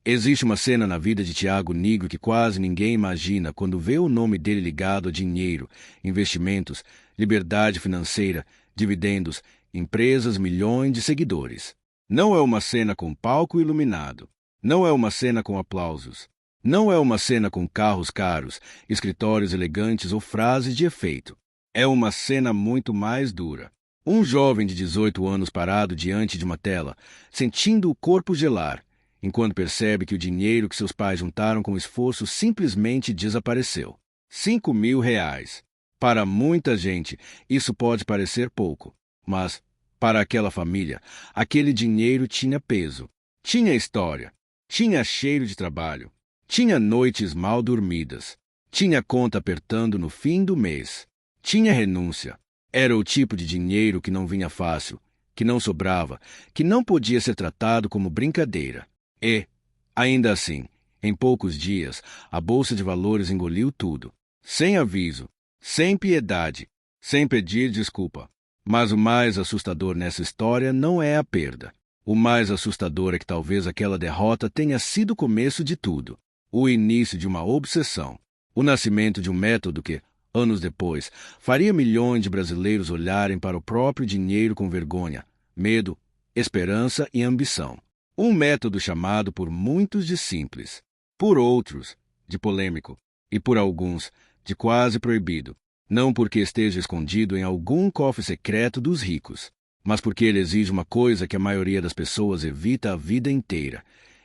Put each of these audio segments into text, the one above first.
Existe uma cena na vida de Tiago Nigro que quase ninguém imagina quando vê o nome dele ligado a dinheiro, investimentos, liberdade financeira, dividendos, empresas, milhões de seguidores. Não é uma cena com palco iluminado. Não é uma cena com aplausos. Não é uma cena com carros caros, escritórios elegantes ou frases de efeito. É uma cena muito mais dura. Um jovem de 18 anos parado diante de uma tela, sentindo o corpo gelar, enquanto percebe que o dinheiro que seus pais juntaram com esforço simplesmente desapareceu. R$ 5.000. Para muita gente, isso pode parecer pouco, mas, para aquela família, aquele dinheiro tinha peso, tinha história, tinha cheiro de trabalho, tinha noites mal dormidas, tinha conta apertando no fim do mês, tinha renúncia. Era o tipo de dinheiro que não vinha fácil, que não sobrava, que não podia ser tratado como brincadeira. E, ainda assim, em poucos dias, a Bolsa de Valores engoliu tudo, sem aviso, sem piedade, sem pedir desculpa. Mas o mais assustador nessa história não é a perda. O mais assustador é que talvez aquela derrota tenha sido o começo de tudo, o início de uma obsessão, o nascimento de um método que, anos depois, faria milhões de brasileiros olharem para o próprio dinheiro com vergonha, medo, esperança e ambição. Um método chamado por muitos de simples, por outros de polêmico e por alguns de quase proibido, não porque esteja escondido em algum cofre secreto dos ricos, mas porque ele exige uma coisa que a maioria das pessoas evita a vida inteira: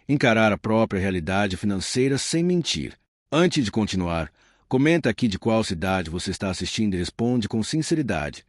encarar a própria realidade financeira sem mentir. Antes de continuar, comenta aqui de qual cidade você está assistindo e responde com sinceridade.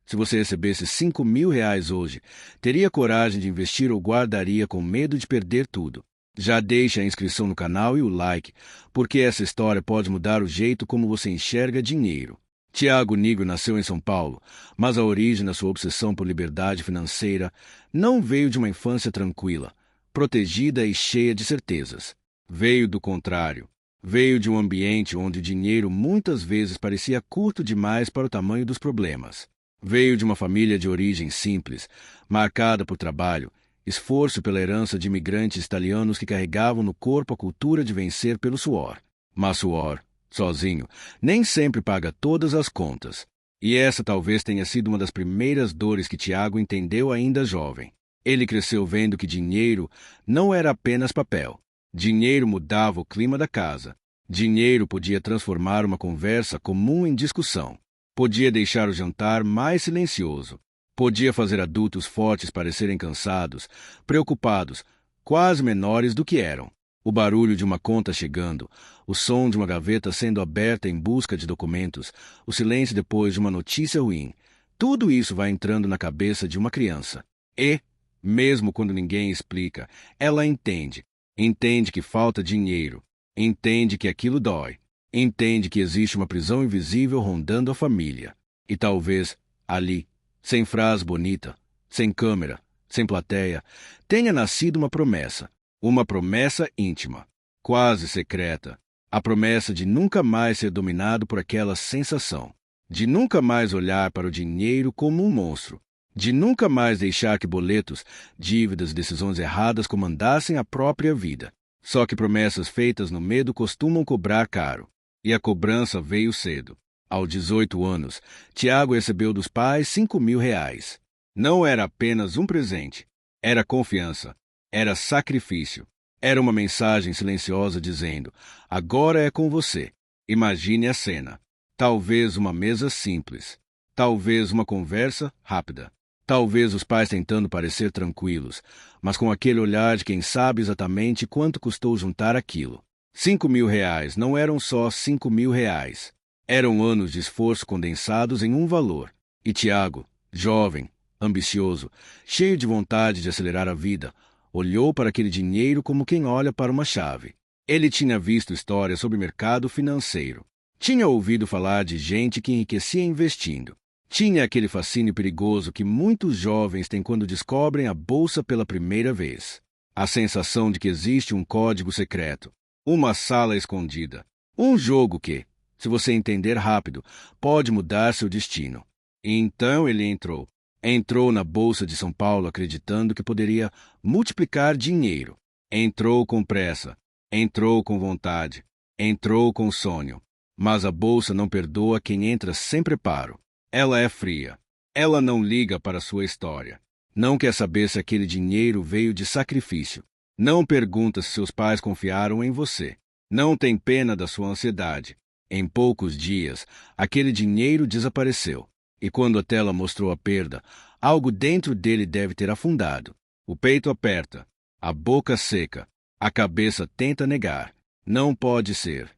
Se você recebesse R$ 5.000 hoje, teria coragem de investir ou guardaria com medo de perder tudo? Já deixe a inscrição no canal e o like, porque essa história pode mudar o jeito como você enxerga dinheiro. Tiago Nigro nasceu em São Paulo, mas a origem da sua obsessão por liberdade financeira não veio de uma infância tranquila, protegida e cheia de certezas. Veio do contrário. Veio de um ambiente onde o dinheiro muitas vezes parecia curto demais para o tamanho dos problemas. Veio de uma família de origem simples, marcada por trabalho, esforço pela herança de imigrantes italianos que carregavam no corpo a cultura de vencer pelo suor. Mas suor, sozinho, nem sempre paga todas as contas. E essa talvez tenha sido uma das primeiras dores que Tiago entendeu ainda jovem. Ele cresceu vendo que dinheiro não era apenas papel. Dinheiro mudava o clima da casa. Dinheiro podia transformar uma conversa comum em discussão. Podia deixar o jantar mais silencioso. Podia fazer adultos fortes parecerem cansados, preocupados, quase menores do que eram. O barulho de uma conta chegando, o som de uma gaveta sendo aberta em busca de documentos, o silêncio depois de uma notícia ruim. Tudo isso vai entrando na cabeça de uma criança. E, mesmo quando ninguém explica, ela entende. Entende que falta dinheiro. Entende que aquilo dói. Entende que existe uma prisão invisível rondando a família. E talvez, ali, sem frase bonita, sem câmera, sem plateia, tenha nascido uma promessa íntima, quase secreta, a promessa de nunca mais ser dominado por aquela sensação, de nunca mais olhar para o dinheiro como um monstro, de nunca mais deixar que boletos, dívidas e decisões erradas comandassem a própria vida. Só que promessas feitas no medo costumam cobrar caro. E a cobrança veio cedo. Aos 18 anos, Tiago recebeu dos pais R$ 5.000. Não era apenas um presente. Era confiança. Era sacrifício. Era uma mensagem silenciosa dizendo: agora é com você. Imagine a cena. Talvez uma mesa simples. Talvez uma conversa rápida. Talvez os pais tentando parecer tranquilos, mas com aquele olhar de quem sabe exatamente quanto custou juntar aquilo. R$ 5.000 não eram só R$ 5.000. Eram anos de esforço condensados em um valor. E Tiago, jovem, ambicioso, cheio de vontade de acelerar a vida, olhou para aquele dinheiro como quem olha para uma chave. Ele tinha visto histórias sobre mercado financeiro. Tinha ouvido falar de gente que enriquecia investindo. Tinha aquele fascínio perigoso que muitos jovens têm quando descobrem a bolsa pela primeira vez. A sensação de que existe um código secreto, uma sala escondida, um jogo que, se você entender rápido, pode mudar seu destino. E então ele entrou. Entrou na Bolsa de São Paulo acreditando que poderia multiplicar dinheiro. Entrou com pressa, entrou com vontade, entrou com sonho. Mas a bolsa não perdoa quem entra sem preparo. Ela é fria. Ela não liga para sua história. Não quer saber se aquele dinheiro veio de sacrifício. Não pergunta se seus pais confiaram em você. Não tem pena da sua ansiedade. Em poucos dias, aquele dinheiro desapareceu. E quando a tela mostrou a perda, algo dentro dele deve ter afundado. O peito aperta, a boca seca, a cabeça tenta negar. Não pode ser.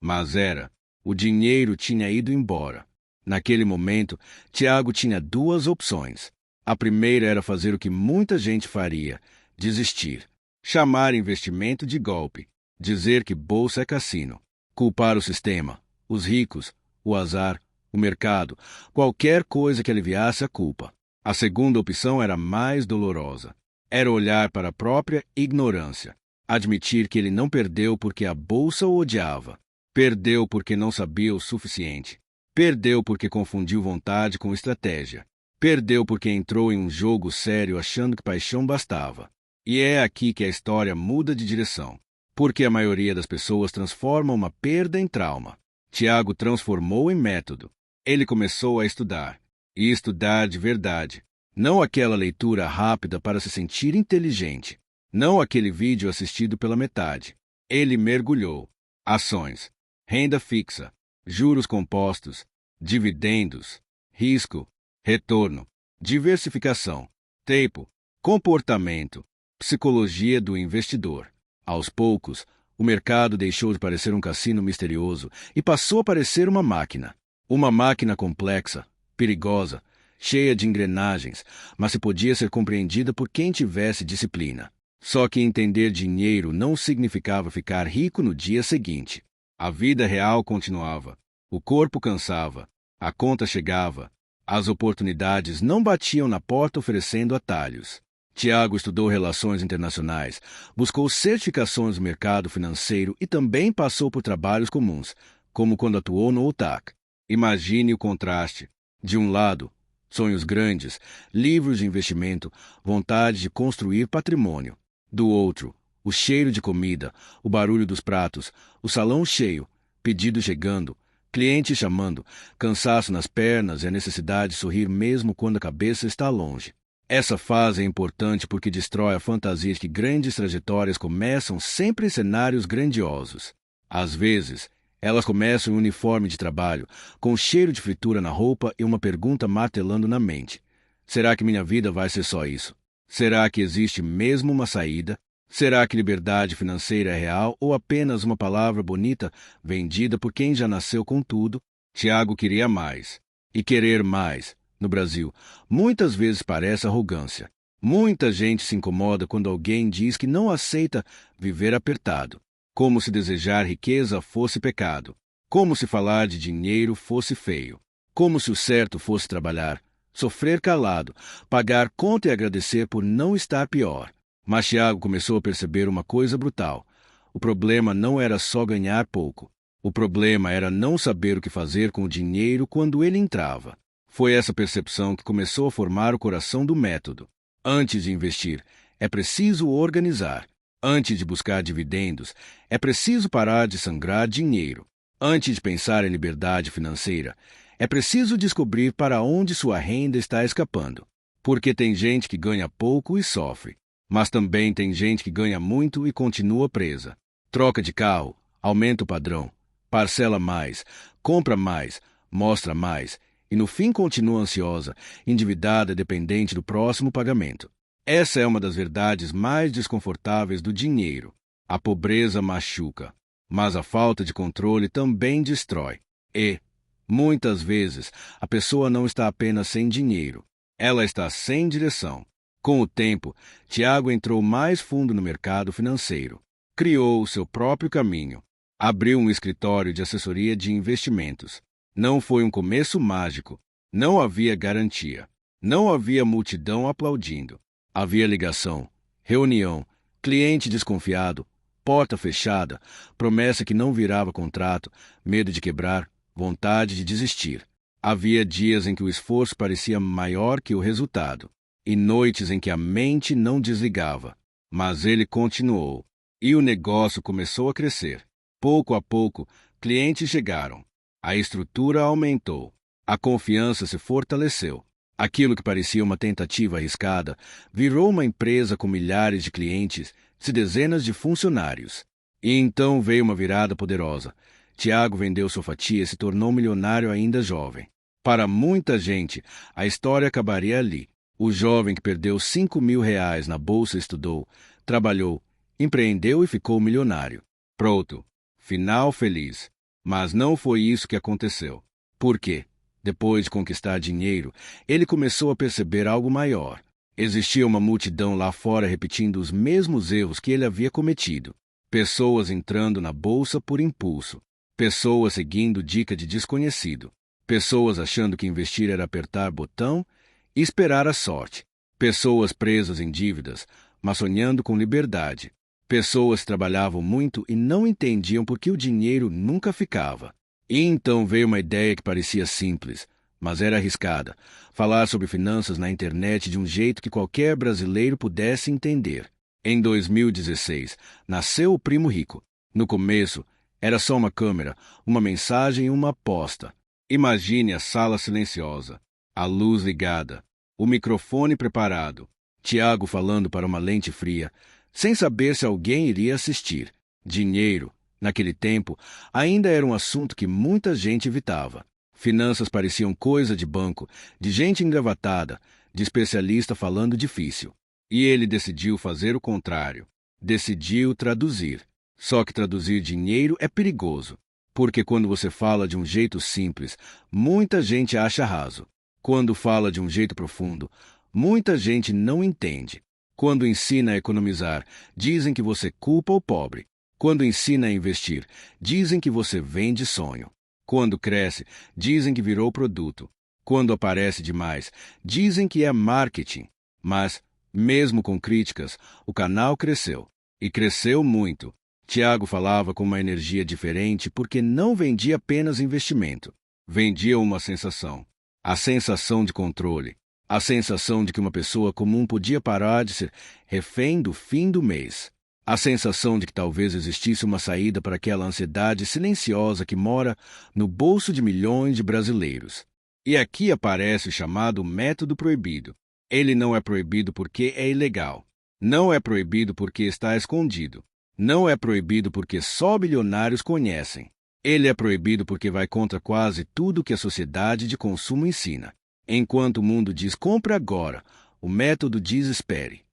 Mas era. O dinheiro tinha ido embora. Naquele momento, Tiago tinha duas opções. A primeira era fazer o que muita gente faria: desistir. Chamar investimento de golpe. Dizer que bolsa é cassino. Culpar o sistema, os ricos, o azar, o mercado, qualquer coisa que aliviasse a culpa. A segunda opção era mais dolorosa. Era olhar para a própria ignorância. Admitir que ele não perdeu porque a bolsa o odiava. Perdeu porque não sabia o suficiente. Perdeu porque confundiu vontade com estratégia. Perdeu porque entrou em um jogo sério achando que paixão bastava. E é aqui que a história muda de direção. Porque a maioria das pessoas transforma uma perda em trauma. Tiago transformou em método. Ele começou a estudar. E estudar de verdade. Não aquela leitura rápida para se sentir inteligente. Não aquele vídeo assistido pela metade. Ele mergulhou. Ações, renda fixa, juros compostos, dividendos, risco, retorno, diversificação, tempo, comportamento, psicologia do investidor. Aos poucos, o mercado deixou de parecer um cassino misterioso e passou a parecer uma máquina. Uma máquina complexa, perigosa, cheia de engrenagens, mas se podia ser compreendida por quem tivesse disciplina. Só que entender dinheiro não significava ficar rico no dia seguinte. A vida real continuava. O corpo cansava. A conta chegava. As oportunidades não batiam na porta oferecendo atalhos. Tiago estudou relações internacionais, buscou certificações no mercado financeiro e também passou por trabalhos comuns, como quando atuou no UTAC. Imagine o contraste. De um lado, sonhos grandes, livros de investimento, vontade de construir patrimônio. Do outro, o cheiro de comida, o barulho dos pratos, o salão cheio, pedidos chegando, cliente chamando, cansaço nas pernas e a necessidade de sorrir mesmo quando a cabeça está longe. Essa fase é importante porque destrói a fantasia de que grandes trajetórias começam sempre em cenários grandiosos. Às vezes, elas começam em um uniforme de trabalho, com cheiro de fritura na roupa e uma pergunta martelando na mente. Será que minha vida vai ser só isso? Será que existe mesmo uma saída? Será que liberdade financeira é real ou apenas uma palavra bonita vendida por quem já nasceu com tudo? Tiago queria mais. E querer mais, no Brasil, muitas vezes parece arrogância. Muita gente se incomoda quando alguém diz que não aceita viver apertado. Como se desejar riqueza fosse pecado. Como se falar de dinheiro fosse feio. Como se o certo fosse trabalhar, sofrer calado, pagar conta e agradecer por não estar pior. Mas Tiago começou a perceber uma coisa brutal. O problema não era só ganhar pouco. O problema era não saber o que fazer com o dinheiro quando ele entrava. Foi essa percepção que começou a formar o coração do método. Antes de investir, é preciso organizar. Antes de buscar dividendos, é preciso parar de sangrar dinheiro. Antes de pensar em liberdade financeira, é preciso descobrir para onde sua renda está escapando. Porque tem gente que ganha pouco e sofre. Mas também tem gente que ganha muito e continua presa. Troca de carro, aumenta o padrão, parcela mais, compra mais, mostra mais e no fim continua ansiosa, endividada e dependente do próximo pagamento. Essa é uma das verdades mais desconfortáveis do dinheiro. A pobreza machuca, mas a falta de controle também destrói. E, muitas vezes, a pessoa não está apenas sem dinheiro, ela está sem direção. Com o tempo, Tiago entrou mais fundo no mercado financeiro. Criou o seu próprio caminho. Abriu um escritório de assessoria de investimentos. Não foi um começo mágico. Não havia garantia. Não havia multidão aplaudindo. Havia ligação, reunião, cliente desconfiado, porta fechada, promessa que não virava contrato, medo de quebrar, vontade de desistir. Havia dias em que o esforço parecia maior que o resultado, e noites em que a mente não desligava. Mas ele continuou. E o negócio começou a crescer. Pouco a pouco, clientes chegaram. A estrutura aumentou. A confiança se fortaleceu. Aquilo que parecia uma tentativa arriscada virou uma empresa com milhares de clientes e dezenas de funcionários. E então veio uma virada poderosa. Tiago vendeu sua fatia e se tornou milionário ainda jovem. Para muita gente, a história acabaria ali. O jovem que perdeu R$ 5.000 na bolsa estudou, trabalhou, empreendeu e ficou milionário. Pronto. Final feliz. Mas não foi isso que aconteceu. Por quê? Depois de conquistar dinheiro, ele começou a perceber algo maior. Existia uma multidão lá fora repetindo os mesmos erros que ele havia cometido. Pessoas entrando na bolsa por impulso. Pessoas seguindo dica de desconhecido. Pessoas achando que investir era apertar botão e esperar a sorte. Pessoas presas em dívidas, mas sonhando com liberdade. Pessoas que trabalhavam muito e não entendiam por que o dinheiro nunca ficava. E então veio uma ideia que parecia simples, mas era arriscada. Falar sobre finanças na internet de um jeito que qualquer brasileiro pudesse entender. Em 2016, nasceu o Primo Rico. No começo, era só uma câmera, uma mensagem e uma aposta. Imagine a sala silenciosa, a luz ligada, o microfone preparado, Tiago falando para uma lente fria, sem saber se alguém iria assistir. Dinheiro, naquele tempo, ainda era um assunto que muita gente evitava. Finanças pareciam coisa de banco, de gente engravatada, de especialista falando difícil. E ele decidiu fazer o contrário. Decidiu traduzir. Só que traduzir dinheiro é perigoso, porque quando você fala de um jeito simples, muita gente acha raso. Quando fala de um jeito profundo, muita gente não entende. Quando ensina a economizar, dizem que você culpa o pobre. Quando ensina a investir, dizem que você vende sonho. Quando cresce, dizem que virou produto. Quando aparece demais, dizem que é marketing. Mas, mesmo com críticas, o canal cresceu. E cresceu muito. Tiago falava com uma energia diferente porque não vendia apenas investimento. Vendia uma sensação. A sensação de controle. A sensação de que uma pessoa comum podia parar de ser refém do fim do mês. A sensação de que talvez existisse uma saída para aquela ansiedade silenciosa que mora no bolso de milhões de brasileiros. E aqui aparece o chamado método proibido. Ele não é proibido porque é ilegal. Não é proibido porque está escondido. Não é proibido porque só bilionários conhecem. Ele é proibido porque vai contra quase tudo que a sociedade de consumo ensina. Enquanto o mundo diz compre agora, o método diz espere.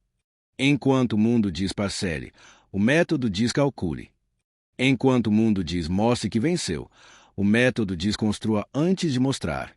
Enquanto o mundo diz parcele, o método diz calcule. Enquanto o mundo diz mostre que venceu, o método diz construa antes de mostrar.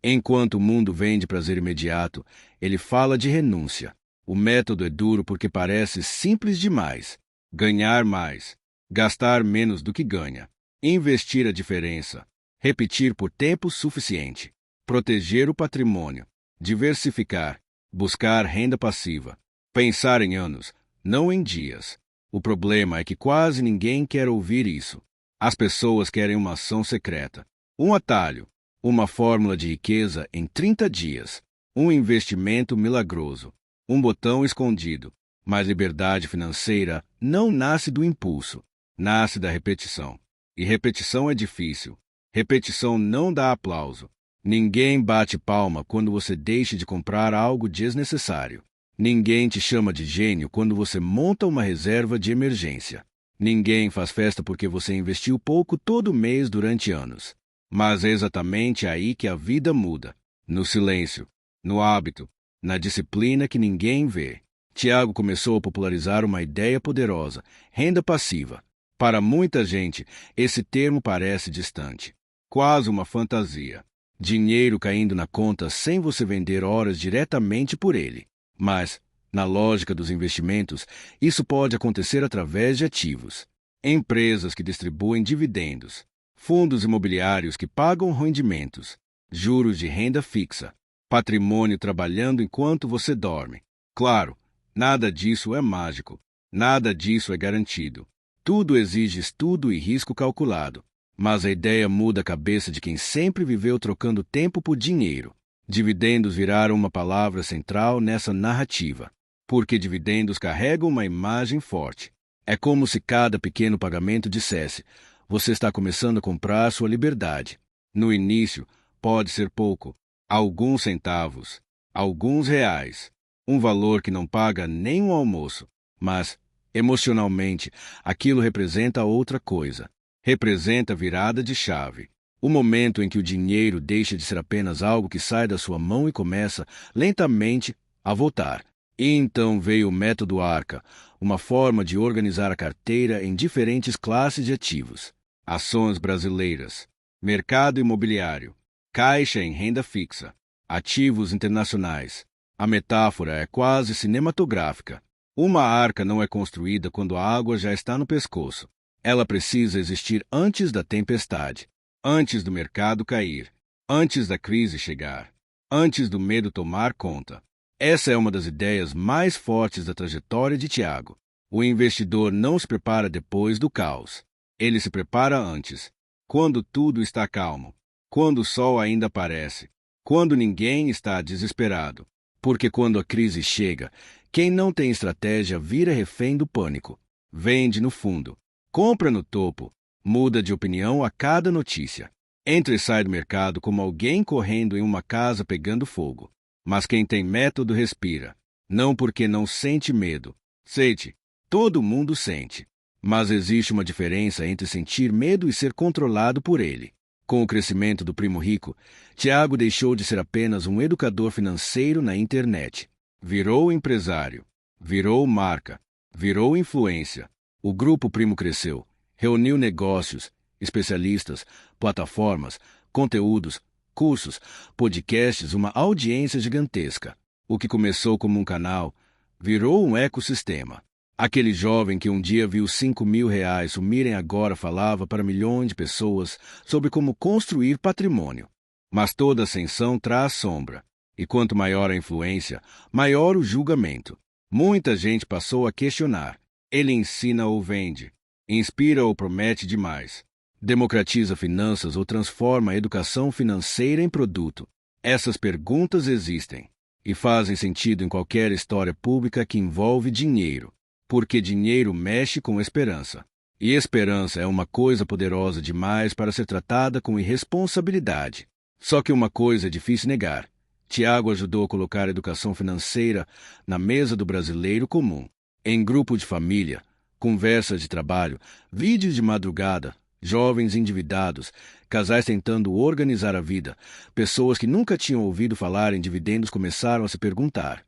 Enquanto o mundo vende prazer imediato, ele fala de renúncia. O método é duro porque parece simples demais. Ganhar mais, gastar menos do que ganha, investir a diferença, repetir por tempo suficiente, proteger o patrimônio, diversificar, buscar renda passiva, pensar em anos, não em dias. O problema é que quase ninguém quer ouvir isso. As pessoas querem uma ação secreta, um atalho, uma fórmula de riqueza em 30 dias, um investimento milagroso, um botão escondido. Mas liberdade financeira não nasce do impulso, nasce da repetição. E repetição é difícil. Repetição não dá aplauso. Ninguém bate palma quando você deixa de comprar algo desnecessário. Ninguém te chama de gênio quando você monta uma reserva de emergência. Ninguém faz festa porque você investiu pouco todo mês durante anos. Mas é exatamente aí que a vida muda. No silêncio, no hábito, na disciplina que ninguém vê. Tiago começou a popularizar uma ideia poderosa, renda passiva. Para muita gente, esse termo parece distante, quase uma fantasia. Dinheiro caindo na conta sem você vender horas diretamente por ele. Mas, na lógica dos investimentos, isso pode acontecer através de ativos. Empresas que distribuem dividendos, fundos imobiliários que pagam rendimentos, juros de renda fixa, patrimônio trabalhando enquanto você dorme. Claro, nada disso é mágico, nada disso é garantido. Tudo exige estudo e risco calculado. Mas a ideia muda a cabeça de quem sempre viveu trocando tempo por dinheiro. Dividendos viraram uma palavra central nessa narrativa. porque dividendos carregam uma imagem forte. É como se cada pequeno pagamento dissesse: você está começando a comprar sua liberdade. No início, pode ser pouco, alguns centavos, alguns reais, um valor que não paga nem um almoço, mas, emocionalmente, aquilo representa outra coisa. Representa a virada de chave. O momento em que o dinheiro deixa de ser apenas algo que sai da sua mão e começa, lentamente, a voltar. E então veio o método Arca, uma forma de organizar a carteira em diferentes classes de ativos. Ações brasileiras, mercado imobiliário, caixa em renda fixa, ativos internacionais. A metáfora é quase cinematográfica. Uma arca não é construída quando a água já está no pescoço. Ela precisa existir antes da tempestade, antes do mercado cair, antes da crise chegar, antes do medo tomar conta. Essa é uma das ideias mais fortes da trajetória de Tiago. O investidor não se prepara depois do caos. Ele se prepara antes, quando tudo está calmo, quando o sol ainda aparece, quando ninguém está desesperado. Porque quando a crise chega, quem não tem estratégia vira refém do pânico. Vende no fundo, compra no topo, muda de opinião a cada notícia. Entra e sai do mercado como alguém correndo em uma casa pegando fogo. Mas quem tem método respira. Não porque não sente medo. Sente. Todo mundo sente. Mas existe uma diferença entre sentir medo e ser controlado por ele. Com o crescimento do Primo Rico, Tiago deixou de ser apenas um educador financeiro na internet. Virou empresário. Virou marca. Virou influência. O Grupo Primo cresceu. Reuniu negócios, especialistas, plataformas, conteúdos, cursos, podcasts, uma audiência gigantesca. O que começou como um canal virou um ecossistema. Aquele jovem que um dia viu R$ 5.000 sumirem agora falava para milhões de pessoas sobre como construir patrimônio. Mas toda ascensão traz sombra. E quanto maior a influência, maior o julgamento. Muita gente passou a questionar. Ele ensina ou vende? Inspira ou promete demais? Democratiza finanças ou transforma a educação financeira em produto? Essas perguntas existem e fazem sentido em qualquer história pública que envolve dinheiro, porque dinheiro mexe com esperança. E esperança é uma coisa poderosa demais para ser tratada com irresponsabilidade. Só que uma coisa é difícil negar. Tiago ajudou a colocar a educação financeira na mesa do brasileiro comum. Em grupo de família, conversas de trabalho, vídeos de madrugada, jovens endividados, casais tentando organizar a vida, pessoas que nunca tinham ouvido falar em dividendos começaram a se perguntar: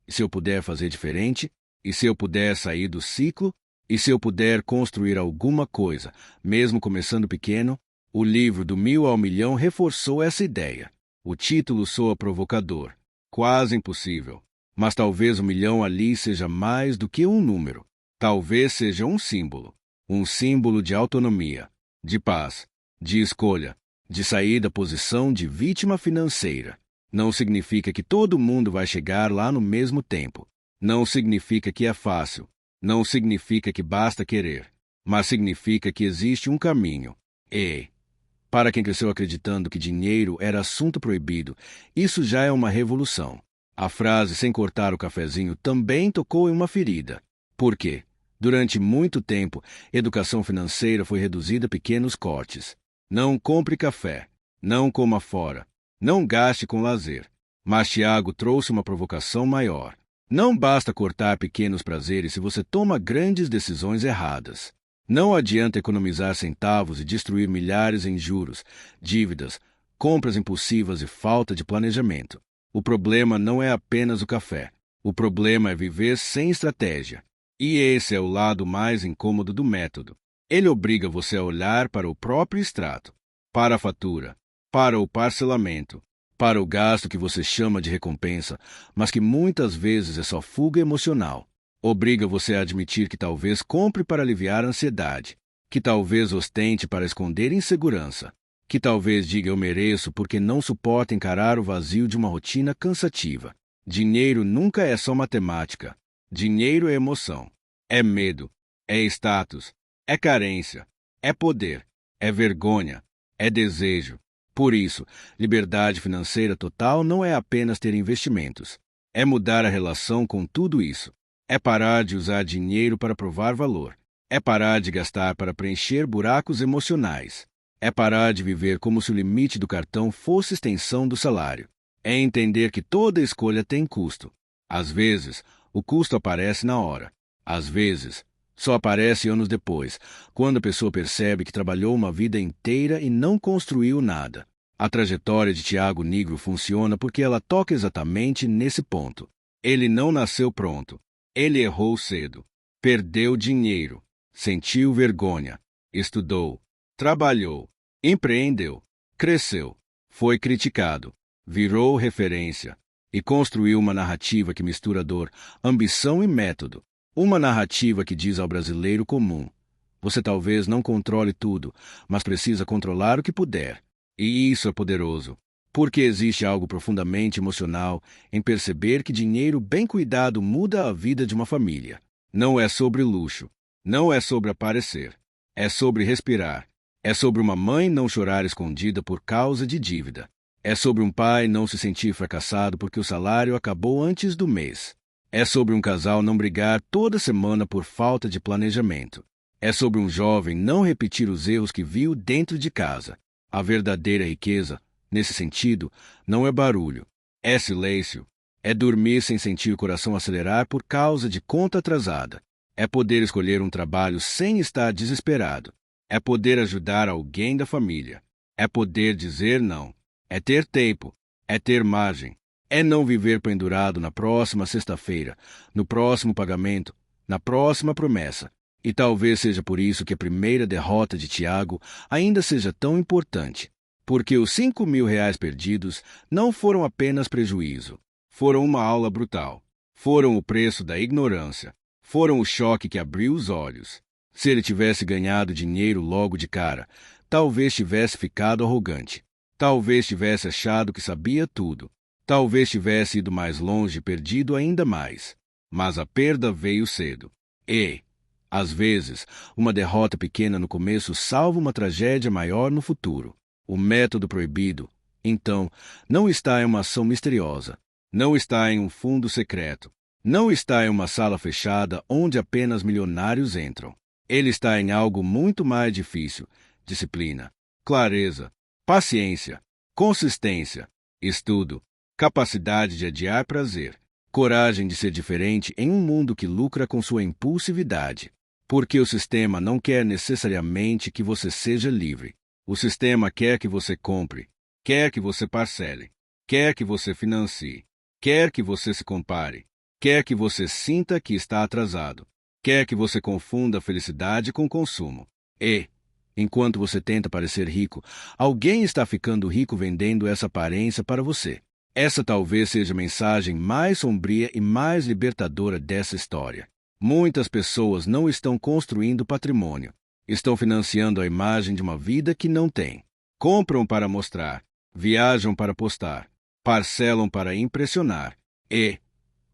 e se eu puder fazer diferente? E se eu puder sair do ciclo? E se eu puder construir alguma coisa, mesmo começando pequeno? O livro Do Mil ao Milhão reforçou essa ideia. O título soa provocador, quase impossível. Mas talvez o milhão ali seja mais do que um número. Talvez seja um símbolo de autonomia, de paz, de escolha, de sair da posição de vítima financeira. Não significa que todo mundo vai chegar lá no mesmo tempo. Não significa que é fácil. Não significa que basta querer. Mas significa que existe um caminho. E, para quem cresceu acreditando que dinheiro era assunto proibido, isso já é uma revolução. A frase "sem cortar o cafezinho" também tocou em uma ferida. Por quê? Durante muito tempo, educação financeira foi reduzida a pequenos cortes. Não compre café. Não coma fora. Não gaste com lazer. Mas Tiago trouxe uma provocação maior. Não basta cortar pequenos prazeres se você toma grandes decisões erradas. Não adianta economizar centavos e destruir milhares em juros, dívidas, compras impulsivas e falta de planejamento. O problema não é apenas o café. O problema é viver sem estratégia. E esse é o lado mais incômodo do método. Ele obriga você a olhar para o próprio extrato, para a fatura, para o parcelamento, para o gasto que você chama de recompensa, mas que muitas vezes é só fuga emocional. Obriga você a admitir que talvez compre para aliviar a ansiedade, que talvez ostente para esconder insegurança, que talvez diga "eu mereço" porque não suporta encarar o vazio de uma rotina cansativa. Dinheiro nunca é só matemática. Dinheiro é emoção, é medo, é status, é carência, é poder, é vergonha, é desejo. Por isso, liberdade financeira total não é apenas ter investimentos. É mudar a relação com tudo isso. É parar de usar dinheiro para provar valor. É parar de gastar para preencher buracos emocionais. É parar de viver como se o limite do cartão fosse extensão do salário. É entender que toda escolha tem custo. Às vezes, o custo aparece na hora. Às vezes, só aparece anos depois, quando a pessoa percebe que trabalhou uma vida inteira e não construiu nada. A trajetória de Tiago Nigro funciona porque ela toca exatamente nesse ponto. Ele não nasceu pronto. Ele errou cedo. Perdeu dinheiro. Sentiu vergonha. Estudou. Trabalhou. Empreendeu. Cresceu. Foi criticado. Virou referência. E construiu uma narrativa que mistura dor, ambição e método. Uma narrativa que diz ao brasileiro comum: você talvez não controle tudo, mas precisa controlar o que puder. E isso é poderoso, porque existe algo profundamente emocional em perceber que dinheiro bem cuidado muda a vida de uma família. Não é sobre luxo, não é sobre aparecer, é sobre respirar. É sobre uma mãe não chorar escondida por causa de dívida. É sobre um pai não se sentir fracassado porque o salário acabou antes do mês. É sobre um casal não brigar toda semana por falta de planejamento. É sobre um jovem não repetir os erros que viu dentro de casa. A verdadeira riqueza, nesse sentido, não é barulho. É silêncio. É dormir sem sentir o coração acelerar por causa de conta atrasada. É poder escolher um trabalho sem estar desesperado. É poder ajudar alguém da família. É poder dizer não. É ter tempo. É ter margem. É não viver pendurado na próxima sexta-feira, no próximo pagamento, na próxima promessa. E talvez seja por isso que a primeira derrota de Tiago ainda seja tão importante. Porque os R$ 5.000 perdidos não foram apenas prejuízo. Foram uma aula brutal. Foram o preço da ignorância. Foram o choque que abriu os olhos. Se ele tivesse ganhado dinheiro logo de cara, talvez tivesse ficado arrogante. Talvez tivesse achado que sabia tudo. Talvez tivesse ido mais longe e perdido ainda mais. Mas a perda veio cedo. E, às vezes, uma derrota pequena no começo salva uma tragédia maior no futuro. O método proibido, então, não está em uma ação misteriosa. Não está em um fundo secreto. Não está em uma sala fechada onde apenas milionários entram. Ele está em algo muito mais difícil: disciplina, clareza, paciência, consistência, estudo, capacidade de adiar prazer, coragem de ser diferente em um mundo que lucra com sua impulsividade. Porque o sistema não quer necessariamente que você seja livre. O sistema quer que você compre, quer que você parcele, quer que você financie, quer que você se compare, quer que você sinta que está atrasado, quer que você confunda felicidade com consumo. E, enquanto você tenta parecer rico, alguém está ficando rico vendendo essa aparência para você. Essa talvez seja a mensagem mais sombria e mais libertadora dessa história. Muitas pessoas não estão construindo patrimônio. Estão financiando a imagem de uma vida que não tem. Compram para mostrar, viajam para postar, parcelam para impressionar. E,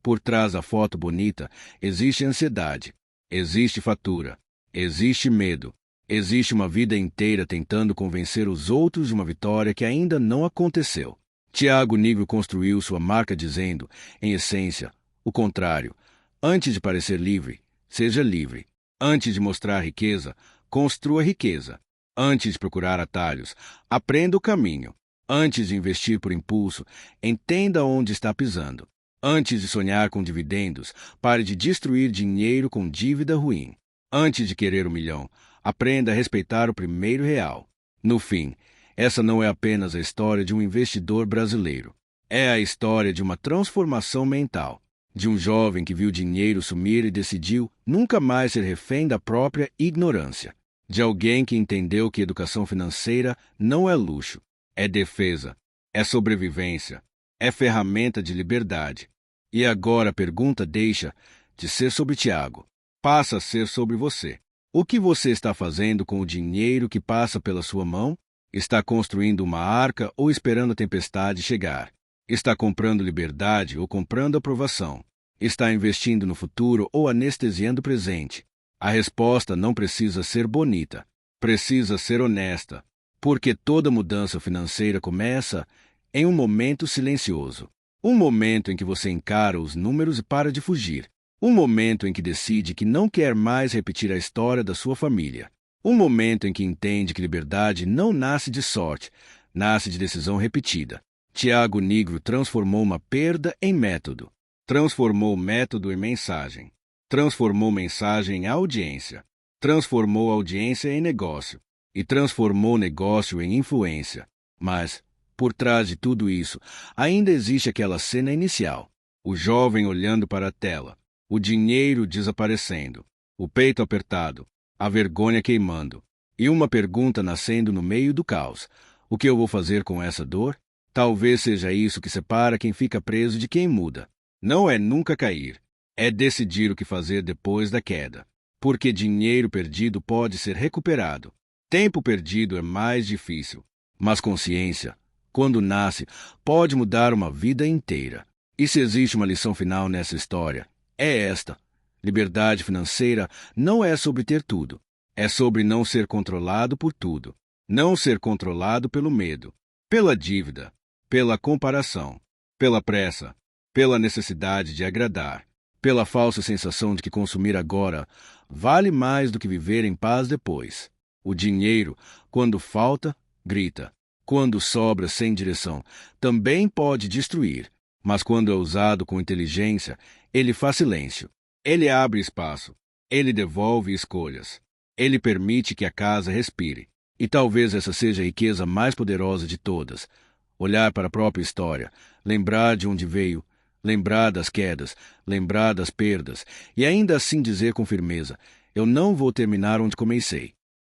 por trás da foto bonita, existe ansiedade, existe fatura, existe medo, existe uma vida inteira tentando convencer os outros de uma vitória que ainda não aconteceu. Tiago Nigro construiu sua marca dizendo, em essência, o contrário. Antes de parecer livre, seja livre. Antes de mostrar riqueza, construa riqueza. Antes de procurar atalhos, aprenda o caminho. Antes de investir por impulso, entenda onde está pisando. Antes de sonhar com dividendos, pare de destruir dinheiro com dívida ruim. Antes de querer 1 milhão, aprenda a respeitar o primeiro real. No fim, essa não é apenas a história de um investidor brasileiro. É a história de uma transformação mental. De um jovem que viu dinheiro sumir e decidiu nunca mais ser refém da própria ignorância. De alguém que entendeu que educação financeira não é luxo, é defesa, é sobrevivência, é ferramenta de liberdade. E agora a pergunta deixa de ser sobre Tiago, passa a ser sobre você. O que você está fazendo com o dinheiro que passa pela sua mão? Está construindo uma arca ou esperando a tempestade chegar? Está comprando liberdade ou comprando aprovação? Está investindo no futuro ou anestesiando o presente? A resposta não precisa ser bonita. Precisa ser honesta. Porque toda mudança financeira começa em um momento silencioso. Um momento em que você encara os números e para de fugir. Um momento em que decide que não quer mais repetir a história da sua família. Um momento em que entende que liberdade não nasce de sorte, nasce de decisão repetida. Tiago Nigro transformou uma perda em método. Transformou método em mensagem. Transformou mensagem em audiência. Transformou audiência em negócio. E transformou negócio em influência. Mas, por trás de tudo isso, ainda existe aquela cena inicial. O jovem olhando para a tela. O dinheiro desaparecendo. O peito apertado. A vergonha queimando. E uma pergunta nascendo no meio do caos. O que eu vou fazer com essa dor? Talvez seja isso que separa quem fica preso de quem muda. Não é nunca cair. É decidir o que fazer depois da queda. Porque dinheiro perdido pode ser recuperado. Tempo perdido é mais difícil. Mas consciência, quando nasce, pode mudar uma vida inteira. E se existe uma lição final nessa história, é esta. Liberdade financeira não é sobre ter tudo. É sobre não ser controlado por tudo. Não ser controlado pelo medo, pela dívida, pela comparação, pela pressa, pela necessidade de agradar, pela falsa sensação de que consumir agora vale mais do que viver em paz depois. O dinheiro, quando falta, grita. Quando sobra sem direção, também pode destruir. Mas quando é usado com inteligência, ele faz silêncio. Ele abre espaço. Ele devolve escolhas. Ele permite que a casa respire. E talvez essa seja a riqueza mais poderosa de todas. Olhar para a própria história, lembrar de onde veio, lembrar das quedas, lembrar das perdas, e ainda assim dizer com firmeza: eu não vou terminar onde comecei.